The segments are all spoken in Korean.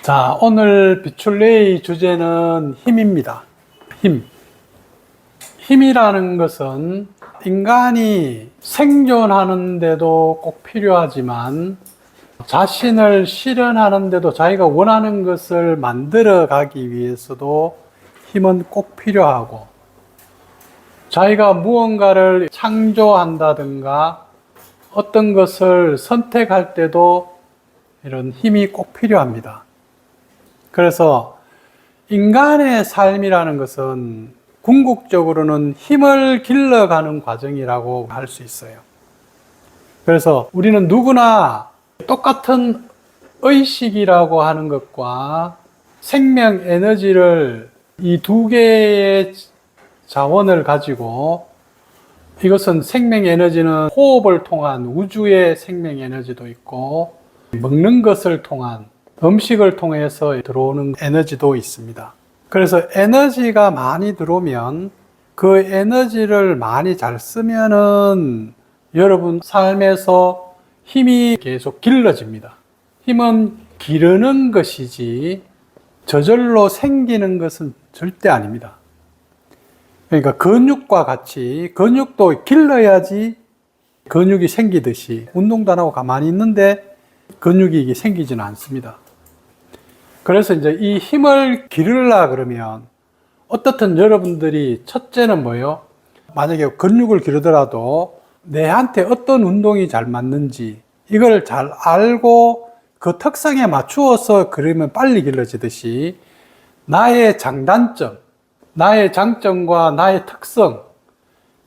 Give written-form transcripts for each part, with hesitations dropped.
자, 오늘 비출레이 주제는 힘입니다. 힘. 힘이라는 것은 인간이 생존하는데도 꼭 필요하지만 자신을 실현하는데도 자기가 원하는 것을 만들어 가기 위해서도 힘은 꼭 필요하고, 자기가 무언가를 창조한다든가 어떤 것을 선택할 때도 이런 힘이 꼭 필요합니다. 그래서 인간의 삶이라는 것은 궁극적으로는 힘을 길러가는 과정이라고 할 수 있어요. 그래서 우리는 누구나 똑같은 의식이라고 하는 것과 생명 에너지를, 이 두 개의 자원을 가지고, 이것은 생명 에너지는 호흡을 통한 우주의 생명 에너지도 있고, 먹는 것을 통한 음식을 통해서 들어오는 에너지도 있습니다. 그래서 에너지가 많이 들어오면 그 에너지를 많이 잘 쓰면은 여러분 삶에서 힘이 계속 길러집니다. 힘은 기르는 것이지 저절로 생기는 것은 절대 아닙니다. 그러니까 근육과 같이 근육도 길러야지 근육이 생기듯이 운동도 안 하고 가만히 있는데 근육이 생기지는 않습니다. 그래서 이제 이 힘을 기르려 그러면 어떻든 여러분들이 첫째는 뭐예요? 만약에 근육을 기르더라도 내한테 어떤 운동이 잘 맞는지 이걸 잘 알고 그 특성에 맞추어서 그러면 빨리 길러지듯이 나의 장단점, 나의 장점과 나의 특성,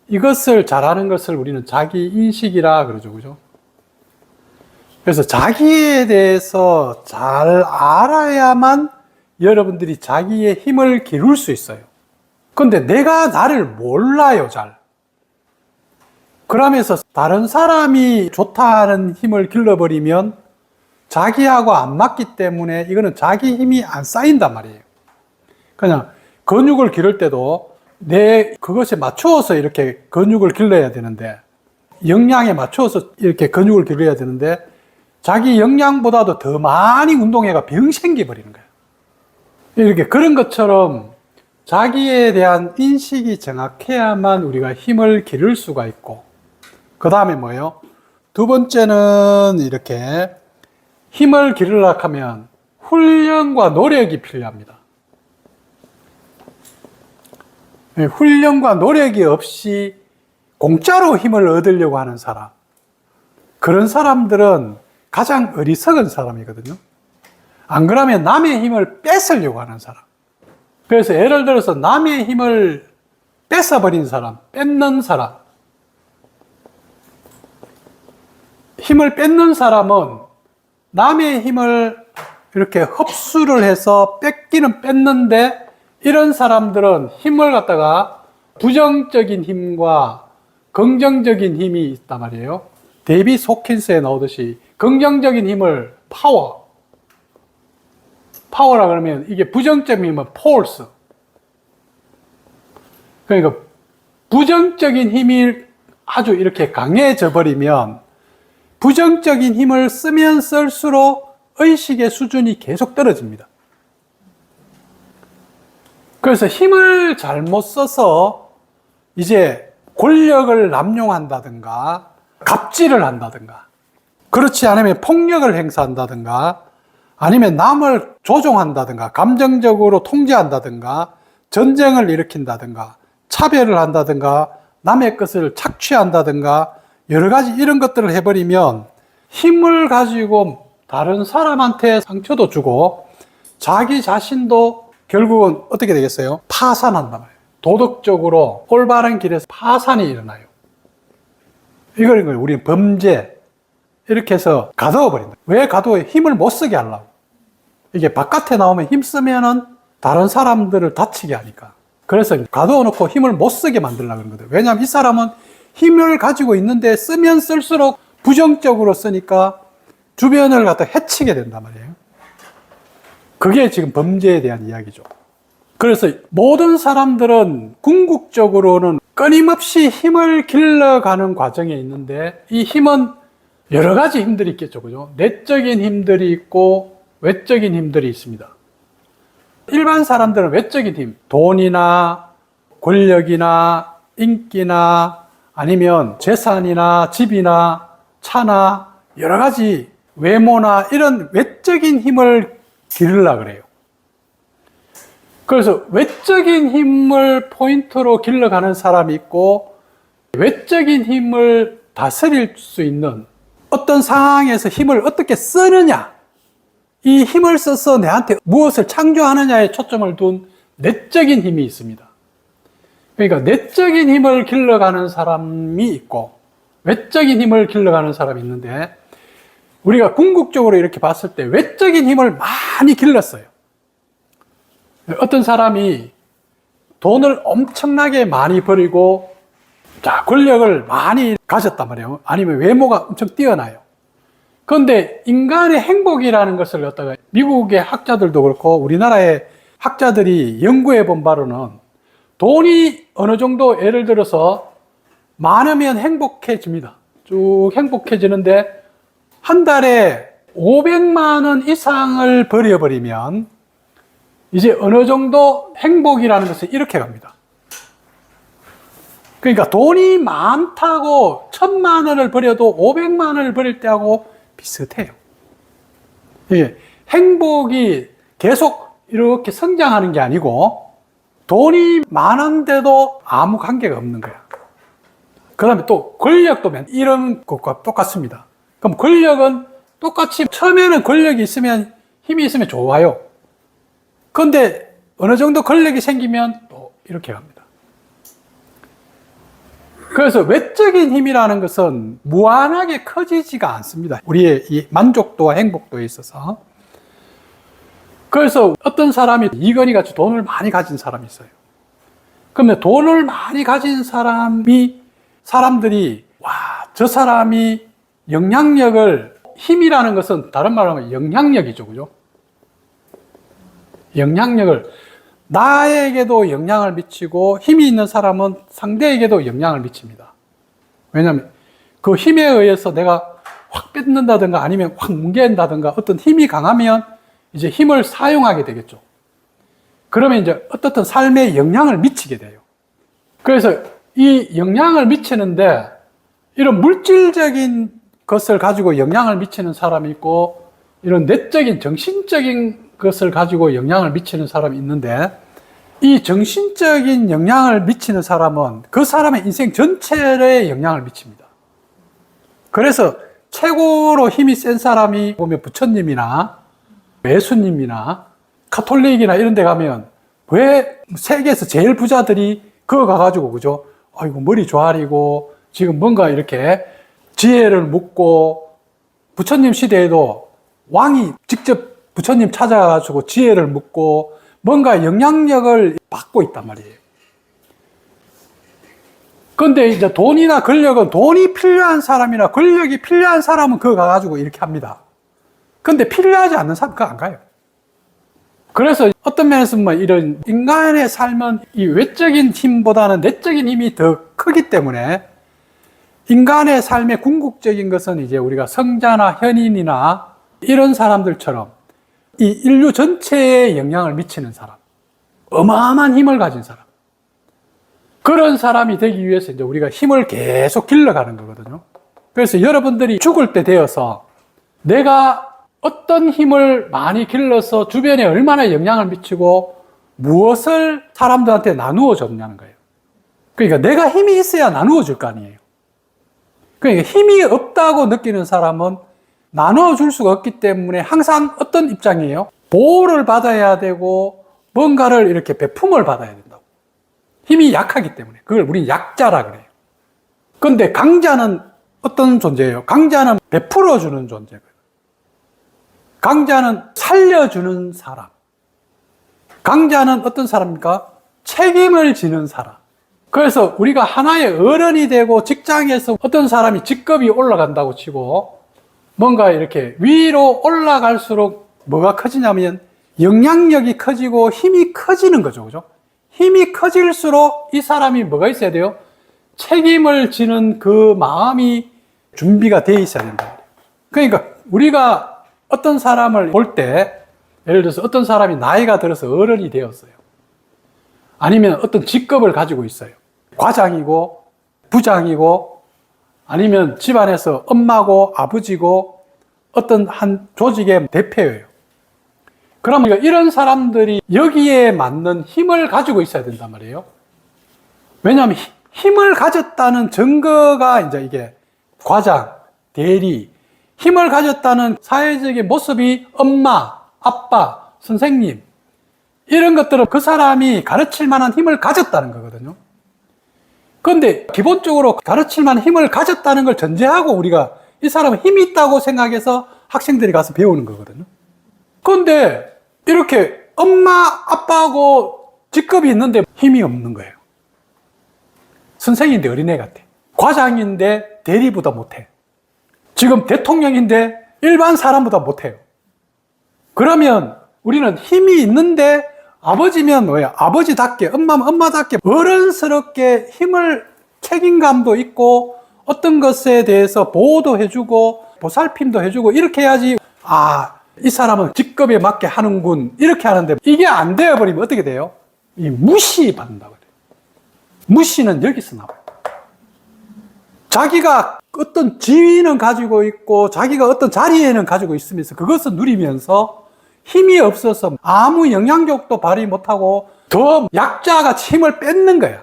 이것을 잘하는 것을 우리는 자기 인식이라 그러죠. 그죠? 그래서 자기에 대해서 잘 알아야만 여러분들이 자기의 힘을 기를 수 있어요. 근데 내가 나를 몰라요, 잘. 그러면서 다른 사람이 좋다는 힘을 길러버리면 자기하고 안 맞기 때문에 이거는 자기 힘이 안 쌓인단 말이에요. 그냥 근육을 기를 때도 그것에 맞추어서 이렇게 근육을 길러야 되는데, 역량에 맞추어서 이렇게 근육을 길러야 되는데, 자기 역량보다도 더 많이 운동해가 병 생겨버리는 거예요. 이렇게 그런 것처럼 자기에 대한 인식이 정확해야만 우리가 힘을 기를 수가 있고, 그 다음에 뭐예요? 두 번째는 이렇게 힘을 기르려고 하면 훈련과 노력이 필요합니다. 훈련과 노력이 없이 공짜로 힘을 얻으려고 하는 사람, 그런 사람들은 가장 어리석은 사람이거든요. 안 그러면 남의 힘을 뺏으려고 하는 사람. 그래서 예를 들어서 남의 힘을 뺏어버린 사람, 뺏는 사람. 힘을 뺏는 사람은 남의 힘을 이렇게 흡수를 해서 뺏기는 뺏는데, 이런 사람들은 힘을 갖다가 부정적인 힘과 긍정적인 힘이 있단 말이에요. 데이비드 호킨스에 나오듯이 긍정적인 힘을 파워라 그러면 이게 부정적인 힘은 force. 그러니까 부정적인 힘이 아주 이렇게 강해져 버리면 부정적인 힘을 쓰면 쓸수록 의식의 수준이 계속 떨어집니다. 그래서 힘을 잘못 써서 이제 권력을 남용한다든가 갑질을 한다든가, 그렇지 않으면 폭력을 행사한다든가, 아니면 남을 조종한다든가 감정적으로 통제한다든가 전쟁을 일으킨다든가 차별을 한다든가 남의 것을 착취한다든가 여러 가지 이런 것들을 해버리면 힘을 가지고 다른 사람한테 상처도 주고 자기 자신도 결국은 어떻게 되겠어요? 파산한단 말이에요. 도덕적으로 올바른 길에서 파산이 일어나요. 이걸 우리는 범죄, 이렇게 해서 가두어 버린다. 왜 가두어요? 힘을 못 쓰게 하려고. 이게 바깥에 나오면 힘 쓰면은 다른 사람들을 다치게 하니까. 그래서 가두어 놓고 힘을 못 쓰게 만들려고 그런 거예요. 왜냐하면 이 사람은 힘을 가지고 있는데 쓰면 쓸수록 부정적으로 쓰니까 주변을 갖다 해치게 된단 말이에요. 그게 지금 범죄에 대한 이야기죠. 그래서 모든 사람들은 궁극적으로는 끊임없이 힘을 길러가는 과정에 있는데, 이 힘은 여러 가지 힘들이 있겠죠. 그죠? 내적인 힘들이 있고, 외적인 힘들이 있습니다. 일반 사람들은 외적인 힘, 돈이나 권력이나 인기나 아니면 재산이나 집이나 차나 여러 가지 외모나 이런 외적인 힘을 기르려고 그래요. 그래서 외적인 힘을 포인트로 길러가는 사람이 있고, 외적인 힘을 다스릴 수 있는 어떤 상황에서 힘을 어떻게 쓰느냐, 이 힘을 써서 내한테 무엇을 창조하느냐에 초점을 둔 내적인 힘이 있습니다. 그러니까 내적인 힘을 길러가는 사람이 있고 외적인 힘을 길러가는 사람이 있는데, 우리가 궁극적으로 이렇게 봤을 때 외적인 힘을 많이 길렀어요. 어떤 사람이 돈을 엄청나게 많이 벌이고 권력을 많이 가졌단 말이에요. 아니면 외모가 엄청 뛰어나요. 그런데 인간의 행복이라는 것을 갖다가 미국의 학자들도 그렇고 우리나라의 학자들이 연구해 본 바로는, 돈이 어느 정도 예를 들어서 많으면 행복해집니다. 쭉 행복해지는데 한 달에 500만 원 이상을 벌여버리면 이제 어느 정도 행복이라는 것은 이렇게 갑니다. 그러니까 돈이 많다고 1000만 원을 벌여도 500만 원을 벌일 때하고 비슷해요. 이게 행복이 계속 이렇게 성장하는 게 아니고 돈이 많은데도 아무 관계가 없는 거야. 그 다음에 또 권력도 이런 것과 똑같습니다. 그럼 권력은 똑같이 처음에는 권력이 있으면, 힘이 있으면 좋아요. 그런데 어느 정도 권력이 생기면 또 이렇게 갑니다. 그래서 외적인 힘이라는 것은 무한하게 커지지가 않습니다. 우리의 이 만족도와 행복도에 있어서. 그래서 어떤 사람이 이건희 같이 돈을 많이 가진 사람이 있어요. 그러면 돈을 많이 가진 사람들이 와, 저 사람이 영향력을, 힘이라는 것은 다른 말로 하면 영향력이죠, 그죠? 영향력을, 나에게도 영향을 미치고 힘이 있는 사람은 상대에게도 영향을 미칩니다. 왜냐하면 그 힘에 의해서 내가 확 뺏는다든가 아니면 확 뭉갠다든가 어떤 힘이 강하면 이제 힘을 사용하게 되겠죠. 그러면 이제 어떻든 삶에 영향을 미치게 돼요. 그래서 이 영향을 미치는데 이런 물질적인 것을 가지고 영향을 미치는 사람이 있고, 이런 내적인 정신적인 것을 가지고 영향을 미치는 사람이 있는데, 이 정신적인 영향을 미치는 사람은 그 사람의 인생 전체에 영향을 미칩니다. 그래서 최고로 힘이 센 사람이 보면 부처님이나 예수님이나 가톨릭이나 이런 데 가면 왜 세계에서 제일 부자들이 그거 가가지고, 그죠? 아이고, 머리 조아리고 지금 뭔가 이렇게 지혜를 묻고, 부처님 시대에도 왕이 직접 부처님 찾아가지고 지혜를 묻고 뭔가 영향력을 받고 있단 말이에요. 그런데 이제 돈이나 권력은, 돈이 필요한 사람이나 권력이 필요한 사람은 그거 가가지고 이렇게 합니다. 그런데 필요하지 않는 사람은 그거 안 가요. 그래서 어떤 면에서 뭐 이런 인간의 삶은 이 외적인 힘보다는 내적인 힘이 더 크기 때문에, 인간의 삶의 궁극적인 것은 이제 우리가 성자나 현인이나 이런 사람들처럼 이 인류 전체에 영향을 미치는 사람, 어마어마한 힘을 가진 사람, 그런 사람이 되기 위해서 이제 우리가 힘을 계속 길러가는 거거든요. 그래서 여러분들이 죽을 때 되어서 내가 어떤 힘을 많이 길러서 주변에 얼마나 영향을 미치고 무엇을 사람들한테 나누어 줬냐는 거예요. 그러니까 내가 힘이 있어야 나누어 줄 거 아니에요. 그러니까 힘이 없다고 느끼는 사람은 나누어 줄 수가 없기 때문에 항상 어떤 입장이에요? 보호를 받아야 되고 뭔가를 이렇게 베품을 받아야 된다고. 힘이 약하기 때문에. 그걸 우린 약자라 그래요. 그런데 강자는 어떤 존재예요? 강자는 베풀어 주는 존재고요. 강자는 살려주는 사람. 강자는 어떤 사람입니까? 책임을 지는 사람. 그래서 우리가 하나의 어른이 되고 직장에서 어떤 사람이 직급이 올라간다고 치고 뭔가 이렇게 위로 올라갈수록 뭐가 커지냐면 영향력이 커지고 힘이 커지는 거죠. 그죠? 힘이 커질수록 이 사람이 뭐가 있어야 돼요? 책임을 지는 그 마음이 준비가 돼 있어야 된다. 그러니까 우리가 어떤 사람을 볼 때, 예를 들어서 어떤 사람이 나이가 들어서 어른이 되었어요. 아니면 어떤 직급을 가지고 있어요. 과장이고, 부장이고, 아니면 집안에서 엄마고, 아버지고, 어떤 한 조직의 대표예요. 그러면 이런 사람들이 여기에 맞는 힘을 가지고 있어야 된단 말이에요. 왜냐하면 힘을 가졌다는 증거가 이제 이게 과장, 대리, 힘을 가졌다는 사회적인 모습이 엄마, 아빠, 선생님, 이런 것들은 그 사람이 가르칠 만한 힘을 가졌다는 거거든요. 그런데 기본적으로 가르칠 만한 힘을 가졌다는 걸 전제하고 우리가 이 사람은 힘이 있다고 생각해서 학생들이 가서 배우는 거거든요. 그런데 이렇게 엄마, 아빠하고 직급이 있는데 힘이 없는 거예요. 선생인데 어린애 같아. 과장인데 대리보다 못해. 지금 대통령인데 일반 사람보다 못해요. 그러면 우리는 힘이 있는데 아버지면 뭐야? 아버지답게, 엄마면 엄마답게 어른스럽게 힘을, 책임감도 있고 어떤 것에 대해서 보호도 해주고 보살핌도 해주고 이렇게 해야지, 아, 이 사람은 직급에 맞게 하는군, 이렇게 하는데 이게 안 되어버리면 어떻게 돼요? 이 무시받는다고 그래요. 무시는 여기서 나와요. 자기가 어떤 지위는 가지고 있고 자기가 어떤 자리에는 가지고 있으면서 그것을 누리면서 힘이 없어서 아무 영향력도 발휘 못하고 더 약자같이 힘을 뺏는 거야.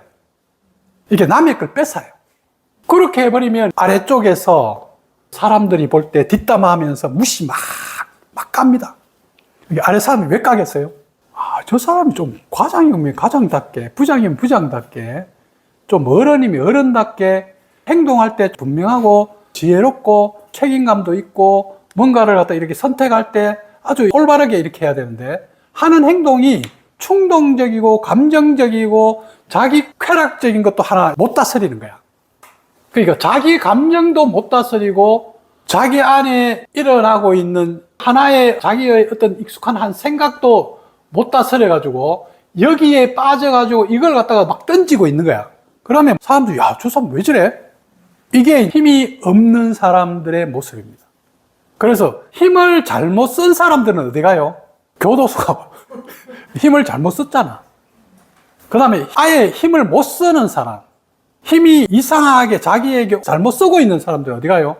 이게 남의 걸 뺏어요. 그렇게 해버리면 아래쪽에서 사람들이 볼 때 뒷담화하면서 무시 막 갑니다. 아래 사람이 왜 까겠어요? 아, 저 사람이 좀 과장이면 과장답게, 부장이면 부장답게, 좀 어른이면 어른답게 행동할 때 분명하고 지혜롭고 책임감도 있고 뭔가를 갖다 이렇게 선택할 때 아주 올바르게 이렇게 해야 되는데 하는 행동이 충동적이고 감정적이고 자기 쾌락적인 것도 하나 못 다스리는 거야. 그러니까 자기 감정도 못 다스리고 자기 안에 일어나고 있는 하나의 자기의 어떤 익숙한 한 생각도 못 다스려가지고 여기에 빠져가지고 이걸 갖다가 막 던지고 있는 거야. 그러면 사람들이, 야, 저 사람 왜 저래? 이게 힘이 없는 사람들의 모습입니다. 그래서 힘을 잘못 쓴 사람들은 어디 가요? 교도소 가고. 힘을 잘못 썼잖아. 그 다음에 아예 힘을 못 쓰는 사람, 힘이 이상하게 자기에게 잘못 쓰고 있는 사람들 어디 가요?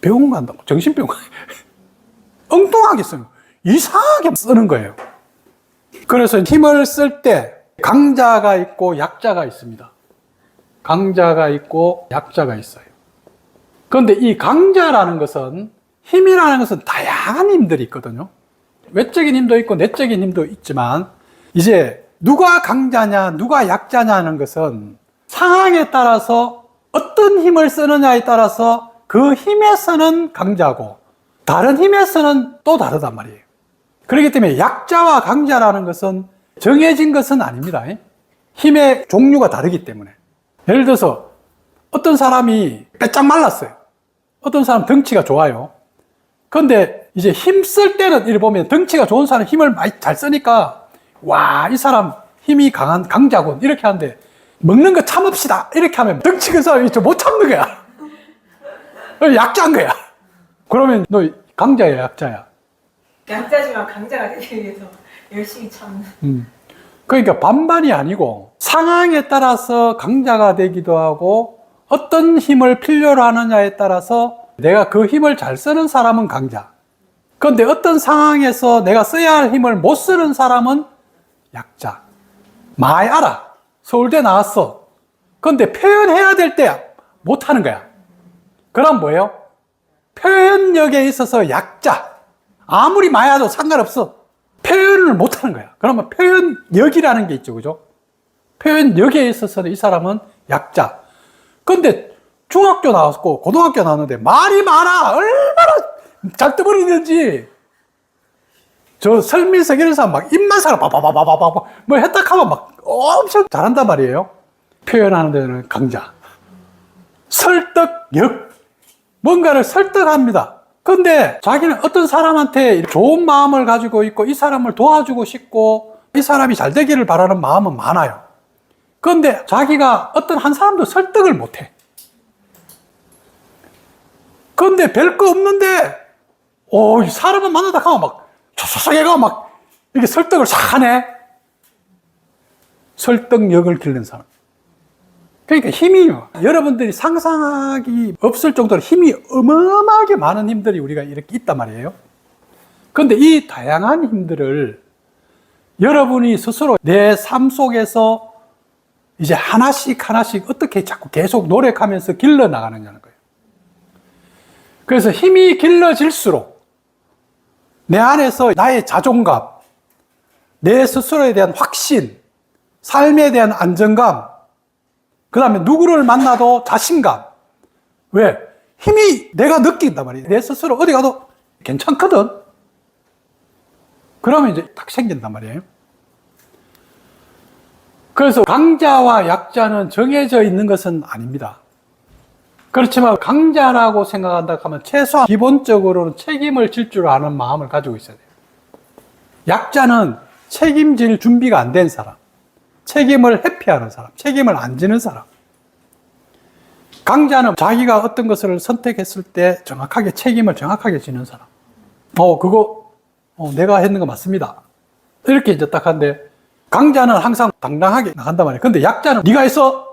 병원 간다고. 정신병원. 엉뚱하게 쓰는, 이상하게 쓰는 거예요. 그래서 힘을 쓸 때 강자가 있고 약자가 있습니다. 강자가 있고 약자가 있어요. 그런데 이 강자라는 것은, 힘이라는 것은 다양한 힘들이 있거든요. 외적인 힘도 있고 내적인 힘도 있지만 이제 누가 강자냐 누가 약자냐는 것은 상황에 따라서 어떤 힘을 쓰느냐에 따라서 그 힘에서는 강자고 다른 힘에서는 또 다르단 말이에요. 그렇기 때문에 약자와 강자라는 것은 정해진 것은 아닙니다. 힘의 종류가 다르기 때문에. 예를 들어서 어떤 사람이 빼짝 말랐어요. 어떤 사람 덩치가 좋아요. 그런데 이제 힘 쓸 때는 이를 보면 덩치가 좋은 사람 힘을 많이 잘 쓰니까 와, 이 사람 힘이 강한 강자군 이렇게 하는데 먹는 거 참읍시다 이렇게 하면 덩치 큰 사람이 못 참는 거야. 약자인 거야. 그러면 너 강자야 약자야? 약자지만 강자가 되기 위해서 열심히 참는. 그러니까 반반이 아니고 상황에 따라서 강자가 되기도 하고 어떤 힘을 필요로 하느냐에 따라서 내가 그 힘을 잘 쓰는 사람은 강자. 그런데 어떤 상황에서 내가 써야 할 힘을 못 쓰는 사람은 약자. 많이 알아. 서울대 나왔어. 그런데 표현해야 될 때 못하는 거야. 그럼 뭐예요? 표현력에 있어서 약자. 아무리 많이 해도 상관없어. 표현을 못하는 거야. 그러면 표현력이라는 게 있죠. 그죠? 표현력에 있어서는 이 사람은 약자. 그런데 중학교 나왔고 고등학교 나왔는데 말이 많아. 얼마나 잘 떠버리는지. 저 설민석 이런 사람 막 입만 살아 바바바바바바 뭐 했다 하면 막 엄청 잘한단 말이에요. 표현하는 데는 강자. 설득력. 뭔가를 설득합니다. 근데 자기는 어떤 사람한테 좋은 마음을 가지고 있고 이 사람을 도와주고 싶고 이 사람이 잘 되기를 바라는 마음은 많아요. 그런데 자기가 어떤 한 사람도 설득을 못해. 그런데 별거 없는데 이 사람을 만나다 가면 막, 촤촤촤 얘가 막, 이렇게 설득을 싹 하네. 설득력을 기르는 사람. 그러니까 힘이, 여러분들이 상상하기 없을 정도로 힘이 어마어마하게 많은 힘들이 우리가 이렇게 있단 말이에요. 그런데 이 다양한 힘들을 여러분이 스스로 내 삶 속에서 이제 하나씩 하나씩 어떻게 자꾸 계속 노력하면서 길러 나가느냐는 거예요. 그래서 힘이 길러질수록 내 안에서 나의 자존감, 내 스스로에 대한 확신, 삶에 대한 안정감, 그 다음에 누구를 만나도 자신감. 왜? 힘이 내가 느낀단 말이에요. 내 스스로 어디 가도 괜찮거든. 그러면 이제 딱 생긴단 말이에요. 그래서 강자와 약자는 정해져 있는 것은 아닙니다. 그렇지만 강자라고 생각한다 하면 최소한 기본적으로는 책임을 질 줄 아는 마음을 가지고 있어야 돼요. 약자는 책임질 준비가 안 된 사람, 책임을 회피하는 사람, 책임을 안 지는 사람. 강자는 자기가 어떤 것을 선택했을 때 정확하게 책임을 정확하게 지는 사람. 내가 했는 거 맞습니다. 이렇게 이제 딱 하는데, 강자는 항상 당당하게 나간단 말이에요. 근데 약자는 네가 했어?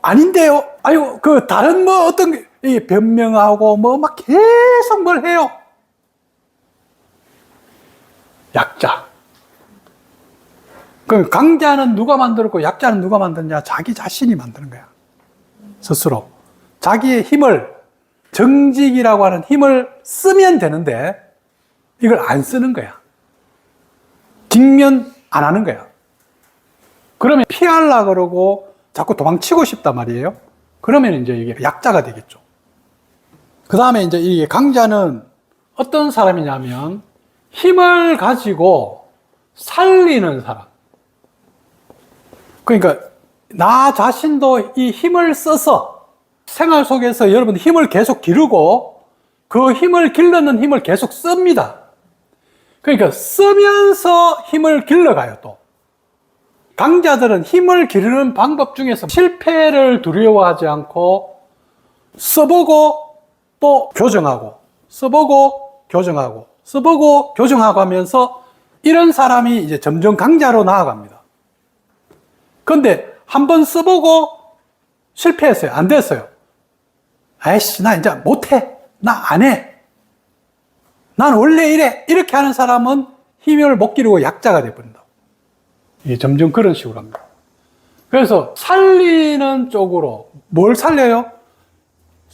아닌데요? 아유, 다른 어떤 게, 변명하고 막 계속 뭘 해요. 약자. 그 강자는 누가 만들었고 약자는 누가 만드냐? 자기 자신이 만드는 거야. 스스로. 자기의 힘을, 정직이라고 하는 힘을 쓰면 되는데 이걸 안 쓰는 거야. 직면 안 하는 거야. 그러면 피하려고 그러고 자꾸 도망치고 싶단 말이에요. 그러면 이제 이게 약자가 되겠죠. 그 다음에 이제 이 강자는 어떤 사람이냐면 힘을 가지고 살리는 사람. 그러니까 나 자신도 이 힘을 써서 생활 속에서 여러분 힘을 계속 기르고 그 힘을 기르는 힘을 계속 씁니다. 그러니까 쓰면서 힘을 길러가요, 또. 강자들은 힘을 기르는 방법 중에서 실패를 두려워하지 않고 써보고 또 교정하고 써보고 교정하고 써보고 교정하고 하면서 이런 사람이 이제 점점 강자로 나아갑니다. 그런데 한번 써보고 실패했어요. 안 됐어요. 아이씨, 나 이제 못해. 나 안 해. 난 원래 이래. 이렇게 하는 사람은 힘을 못 기르고 약자가 되어버린다. 이게 점점 그런 식으로 합니다. 그래서 살리는 쪽으로 뭘 살려요?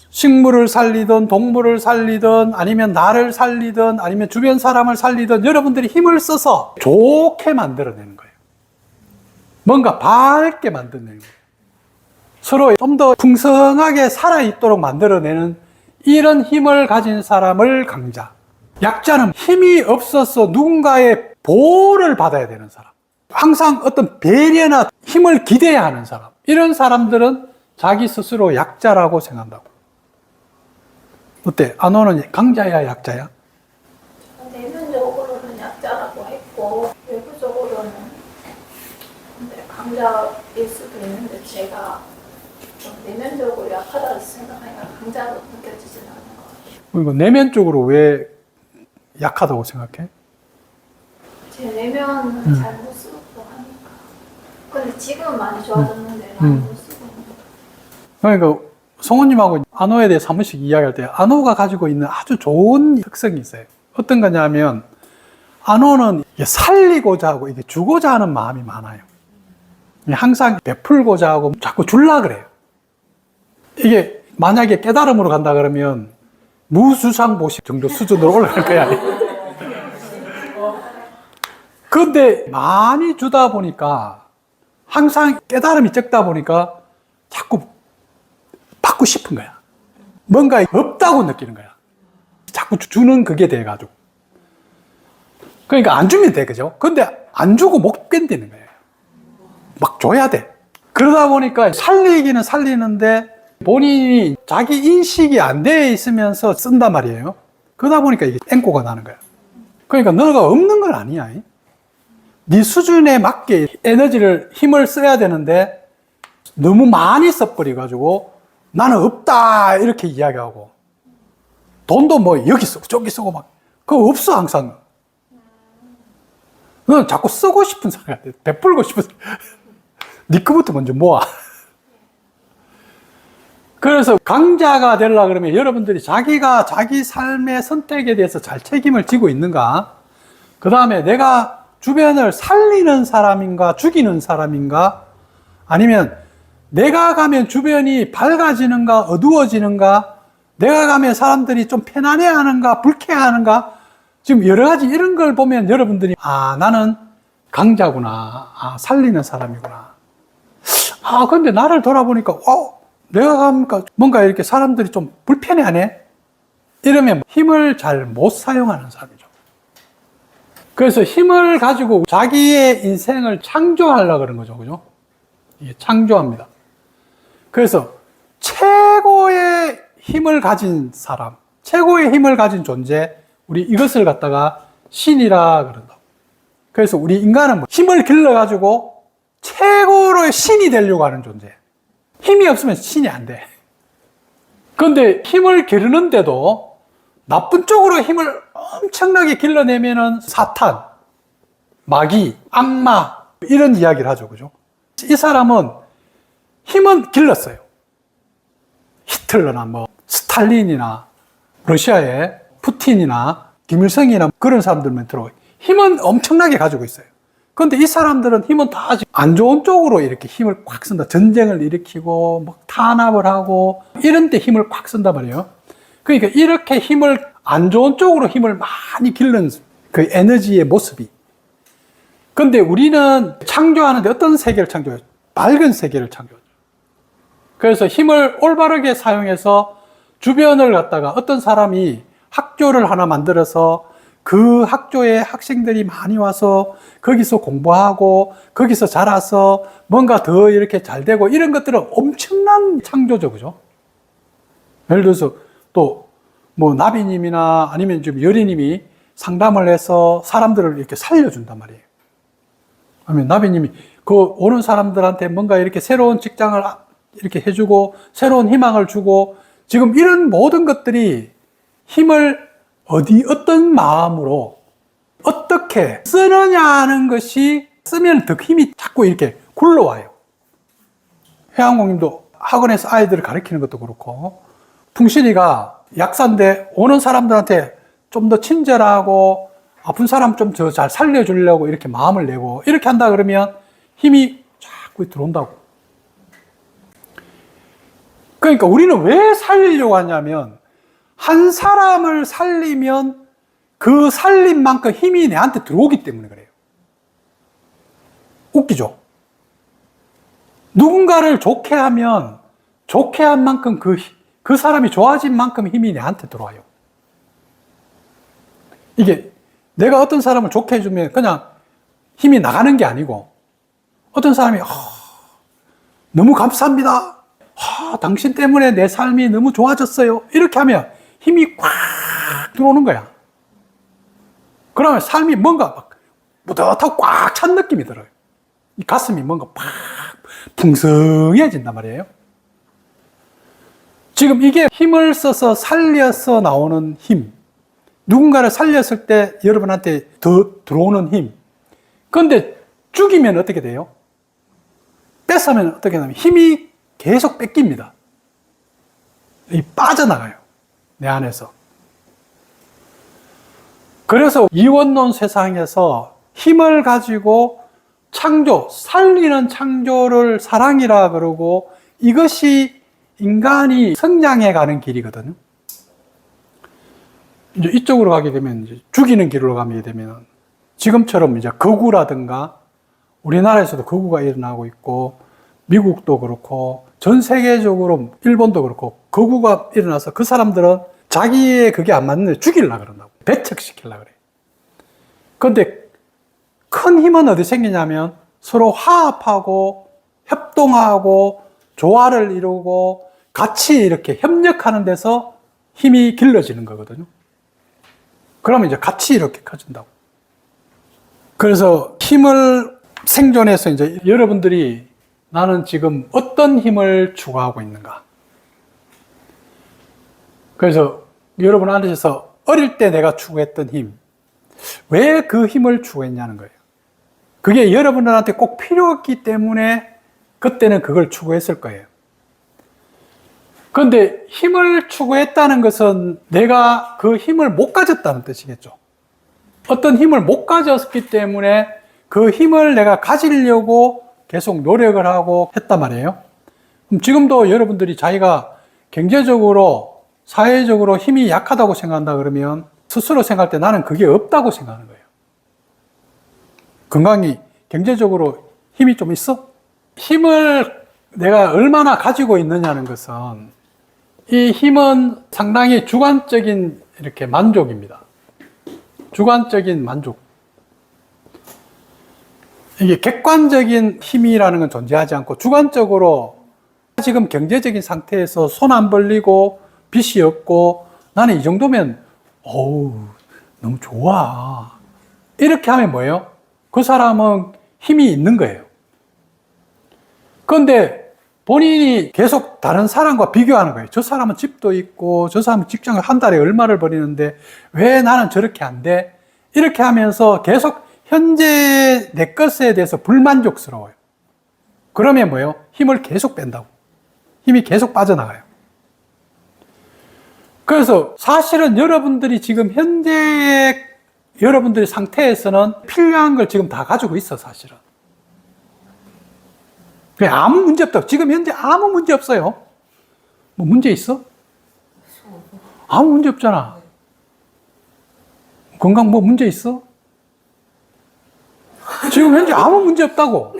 식물을 살리든 동물을 살리든 아니면 나를 살리든 아니면 주변 사람을 살리든 여러분들이 힘을 써서 좋게 만들어내는 거예요. 뭔가 밝게 만들어내는 거예요. 서로 좀 더 풍성하게 살아있도록 만들어내는 이런 힘을 가진 사람을 강자. 약자는 힘이 없어서 누군가의 보호를 받아야 되는 사람. 항상 어떤 배려나 힘을 기대야 하는 사람. 이런 사람들은 자기 스스로 약자라고 생각한다고. 어때? 안호는 강자야, 약자야? 내면적으로는 약자라고 했고 외부적으로는 강자일 수도 있는데 제가 좀 내면적으로 약하다고 생각하니까 강자로 느껴지진 않는 것 같아요. 그러니까 내면적으로 왜 약하다고 생각해? 제 내면은 잘 못 쓰고 하니까. 근데 지금은 많이 좋아졌는데 많이 못 쓰고 있는 것 같아요. 그러니까 성우님하고 안호에 대해서 한 번씩 이야기할 때 안호가 가지고 있는 아주 좋은 특성이 있어요. 어떤 거냐면 안호는 살리고자 하고 이게 주고자 하는 마음이 많아요. 항상 베풀고자 하고 자꾸 줄라 그래요. 이게 만약에 깨달음으로 간다 그러면 무수상보식 정도 수준으로 올라갈 거야. 그런데 많이 주다 보니까 항상 깨달음이 적다 보니까 자꾸 받고 싶은 거야. 뭔가 없다고 느끼는 거야. 자꾸 주는 그게 돼가지고. 그러니까 안 주면 돼, 그죠? 근데 안 주고 못 견디는 거예요. 막 줘야 돼. 그러다 보니까 살리기는 살리는데 본인이 자기 인식이 안 돼 있으면서 쓴단 말이에요. 그러다 보니까 이게 앵꼬가 나는 거야. 그러니까 너가 없는 건 아니야. 네 수준에 맞게 에너지를, 힘을 써야 되는데 너무 많이 써버려가지고 나는 없다 이렇게 이야기하고 돈도 뭐 여기 쓰고 저기 쓰고 막 그거 없어 항상. 넌 자꾸 쓰고 싶은 사람이 돼. 베풀고 싶은 사람. 네 거부터 먼저 모아. 그래서 강자가 되려고 그러면 여러분들이 자기가 자기 삶의 선택에 대해서 잘 책임을 지고 있는가? 그 다음에 내가 주변을 살리는 사람인가, 죽이는 사람인가? 아니면 내가 가면 주변이 밝아지는가, 어두워지는가? 내가 가면 사람들이 좀 편안해 하는가, 불쾌해 하는가? 지금 여러 가지 이런 걸 보면 여러분들이, 아, 나는 강자구나. 아, 살리는 사람이구나. 아, 근데 나를 돌아보니까, 내가 가니까 뭔가 이렇게 사람들이 좀 불편해 하네? 이러면 힘을 잘 못 사용하는 사람이죠. 그래서 힘을 가지고 자기의 인생을 창조하려고 그런 거죠. 그죠? 이게 창조합니다. 그래서 최고의 힘을 가진 사람, 최고의 힘을 가진 존재, 우리 이것을 갖다가 신이라 그런다. 그래서 우리 인간은 뭐 힘을 길러가지고 최고로의 신이 되려고 하는 존재. 힘이 없으면 신이 안 돼. 그런데 힘을 기르는데도 나쁜 쪽으로 힘을 엄청나게 길러내면은 사탄, 마귀, 악마, 이런 이야기를 하죠. 그죠? 이 사람은 힘은 길렀어요. 히틀러나 뭐, 스탈린이나 러시아의 푸틴이나 김일성이나 그런 사람들만 들어가요. 힘은 엄청나게 가지고 있어요. 그런데 이 사람들은 힘은 다 아직 안 좋은 쪽으로 이렇게 힘을 꽉 쓴다. 전쟁을 일으키고, 막 탄압을 하고, 이런 데 힘을 꽉 쓴단 말이에요. 그러니까 이렇게 힘을, 안 좋은 쪽으로 힘을 많이 기르는 그 에너지의 모습이. 근데 우리는 창조하는데 어떤 세계를 창조해요? 밝은 세계를 창조해요. 그래서 힘을 올바르게 사용해서 주변을 갖다가 어떤 사람이 학교를 하나 만들어서 그 학교에 학생들이 많이 와서 거기서 공부하고 거기서 자라서 뭔가 더 이렇게 잘 되고 이런 것들은 엄청난 창조죠. 그죠? 예를 들어서 또 뭐 나비님이나 아니면 지금 여리님이 상담을 해서 사람들을 이렇게 살려준단 말이에요. 아니면 나비님이 그 오는 사람들한테 뭔가 이렇게 새로운 직장을 이렇게 해주고 새로운 희망을 주고 지금 이런 모든 것들이 힘을 어떤 마음으로 어떻게 쓰느냐 하는 것이 쓰면 더 힘이 자꾸 이렇게 굴러와요. 해양공님도 학원에서 아이들을 가르치는 것도 그렇고 풍신이가 약사인데 오는 사람들한테 좀 더 친절하고 아픈 사람 좀 더 잘 살려주려고 이렇게 마음을 내고 이렇게 한다 그러면 힘이 자꾸 들어온다고. 그러니까 우리는 왜 살리려고 하냐면 한 사람을 살리면 그 살린 만큼 힘이 내한테 들어오기 때문에 그래요. 웃기죠? 누군가를 좋게 하면 좋게 한 만큼 그 사람이 좋아진 만큼 힘이 내한테 들어와요. 이게 내가 어떤 사람을 좋게 해주면 그냥 힘이 나가는 게 아니고 어떤 사람이 너무 감사합니다. 당신 때문에 내 삶이 너무 좋아졌어요. 이렇게 하면 힘이 꽉 들어오는 거야. 그러면 삶이 뭔가 막 뿌듯하고 꽉 찬 느낌이 들어요. 이 가슴이 뭔가 팍 풍성해진단 말이에요. 지금 이게 힘을 써서 살려서 나오는 힘. 누군가를 살렸을 때 여러분한테 더 들어오는 힘. 그런데 죽이면 어떻게 돼요? 뺏으면 어떻게 되냐면 힘이 계속 뺏깁니다. 빠져나가요. 내 안에서. 그래서 이원론 세상에서 힘을 가지고 창조, 살리는 창조를 사랑이라 그러고 이것이 인간이 성장해 가는 길이거든요. 이제 이쪽으로 가게 되면 이제 죽이는 길로 가게 되면 지금처럼 이제 거구라든가 우리나라에서도 거구가 일어나고 있고 미국도 그렇고 전 세계적으로 일본도 그렇고 거구가 일어나서 그 사람들은 자기의 그게 안 맞는데 죽이려고 그런다고. 배척시키려고 그래요. 그런데 큰 힘은 어디 생기냐면 서로 화합하고 협동하고 조화를 이루고 같이 이렇게 협력하는 데서 힘이 길러지는 거거든요. 그러면 이제 같이 이렇게 커진다고. 그래서 힘을 생존해서 이제 여러분들이 나는 지금 어떤 힘을 추구하고 있는가. 그래서 여러분 앉으셔서 어릴 때 내가 추구했던 힘, 왜 그 힘을 추구했냐는 거예요. 그게 여러분들한테 꼭 필요했기 때문에 그때는 그걸 추구했을 거예요. 그런데 힘을 추구했다는 것은 내가 그 힘을 못 가졌다는 뜻이겠죠. 어떤 힘을 못 가졌기 때문에 그 힘을 내가 가지려고 계속 노력을 하고 했단 말이에요. 그럼 지금도 여러분들이 자기가 경제적으로, 사회적으로 힘이 약하다고 생각한다 그러면 스스로 생각할 때 나는 그게 없다고 생각하는 거예요. 건강이, 경제적으로 힘이 좀 있어? 힘을 내가 얼마나 가지고 있느냐는 것은 이 힘은 상당히 주관적인 이렇게 만족입니다. 주관적인 만족. 이게 객관적인 힘이라는 건 존재하지 않고 주관적으로 지금 경제적인 상태에서 손 안 벌리고 빚이 없고 나는 이 정도면 어우 너무 좋아. 이렇게 하면 뭐예요? 그 사람은 힘이 있는 거예요. 그런데 본인이 계속 다른 사람과 비교하는 거예요. 저 사람은 집도 있고 저 사람은 직장을 한 달에 얼마를 벌이는데 왜 나는 저렇게 안 돼? 이렇게 하면서 계속 현재 내 것에 대해서 불만족스러워요. 그러면 뭐예요? 힘을 계속 뺀다고. 힘이 계속 빠져나가요. 그래서 사실은 여러분들이 지금 현재 여러분들의 상태에서는 필요한 걸 지금 다 가지고 있어, 사실은. 아무 문제 없다. 지금 현재 아무 문제 없어요. 뭐 문제 있어? 아무 문제 없잖아. 건강 뭐 문제 있어? 지금 현재 아무 문제 없다고.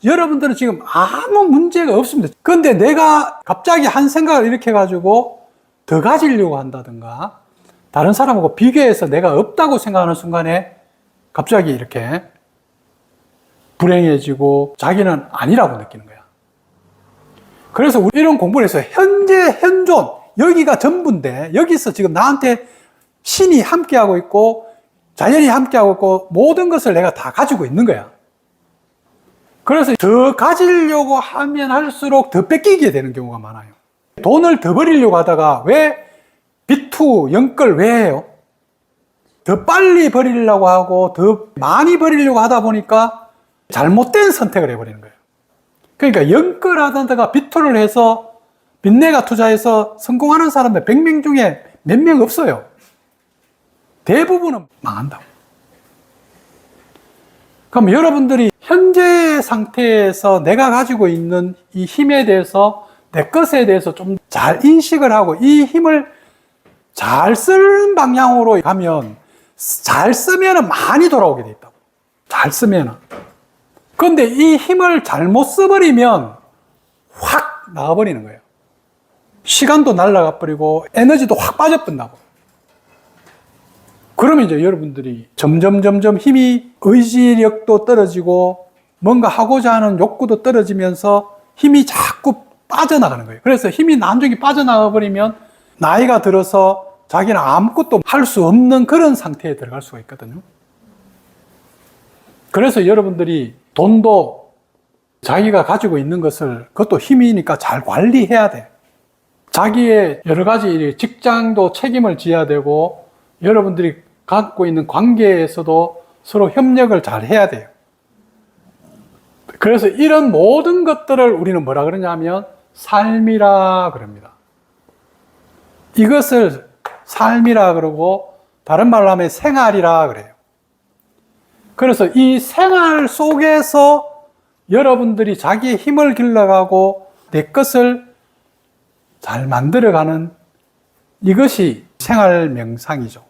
여러분들은 지금 아무 문제가 없습니다. 그런데 내가 갑자기 한 생각을 이렇게 가지고 더 가지려고 한다든가 다른 사람하고 비교해서 내가 없다고 생각하는 순간에 갑자기 이렇게 불행해지고 자기는 아니라고 느끼는 거야. 그래서 우리 이런 공부를 해서 현재 현존, 여기가 전부인데 여기서 지금 나한테 신이 함께하고 있고 자연이 함께하고 있고 모든 것을 내가 다 가지고 있는 거야. 그래서 더 가지려고 하면 할수록 더 뺏기게 되는 경우가 많아요. 돈을 더 버리려고 하다가 왜 비투, 영끌 왜 해요? 더 빨리 버리려고 하고 더 많이 버리려고 하다 보니까 잘못된 선택을 해버리는 거예요. 그러니까 영끌하다가 비투를 해서 빚내가 투자해서 성공하는 사람들 100명 중에 몇 명 없어요. 대부분은 망한다고. 그럼 여러분들이 현재 상태에서 내가 가지고 있는 이 힘에 대해서 내 것에 대해서 좀 잘 인식을 하고 이 힘을 잘 쓰는 방향으로 가면 잘 쓰면 많이 돌아오게 돼 있다고. 잘 쓰면. 그런데 이 힘을 잘못 써버리면 확 나가버리는 거예요. 시간도 날아가 버리고 에너지도 확 빠져버린다고. 그러면 이제 여러분들이 점점 힘이 의지력도 떨어지고 뭔가 하고자 하는 욕구도 떨어지면서 힘이 자꾸 빠져나가는 거예요. 그래서 힘이 나중에 빠져나가 버리면 나이가 들어서 자기는 아무것도 할 수 없는 그런 상태에 들어갈 수가 있거든요. 그래서 여러분들이 돈도 자기가 가지고 있는 것을 그것도 힘이니까 잘 관리해야 돼. 자기의 여러 가지 직장도 책임을 져야 되고 여러분들이 갖고 있는 관계에서도 서로 협력을 잘 해야 돼요. 그래서 이런 모든 것들을 우리는 뭐라 그러냐면 삶이라 그럽니다. 이것을 삶이라 그러고 다른 말로 하면 생활이라 그래요. 그래서 이 생활 속에서 여러분들이 자기의 힘을 길러가고 내 것을 잘 만들어가는 이것이 생활 명상이죠.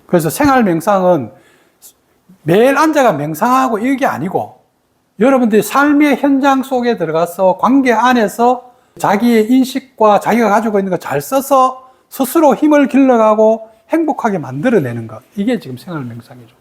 그래서 생활 명상은 매일 앉아가 명상하고 이게 아니고 여러분들이 삶의 현장 속에 들어가서 관계 안에서 자기의 인식과 자기가 가지고 있는 거 잘 써서 스스로 힘을 길러가고 행복하게 만들어내는 것. 이게 지금 생활 명상이죠.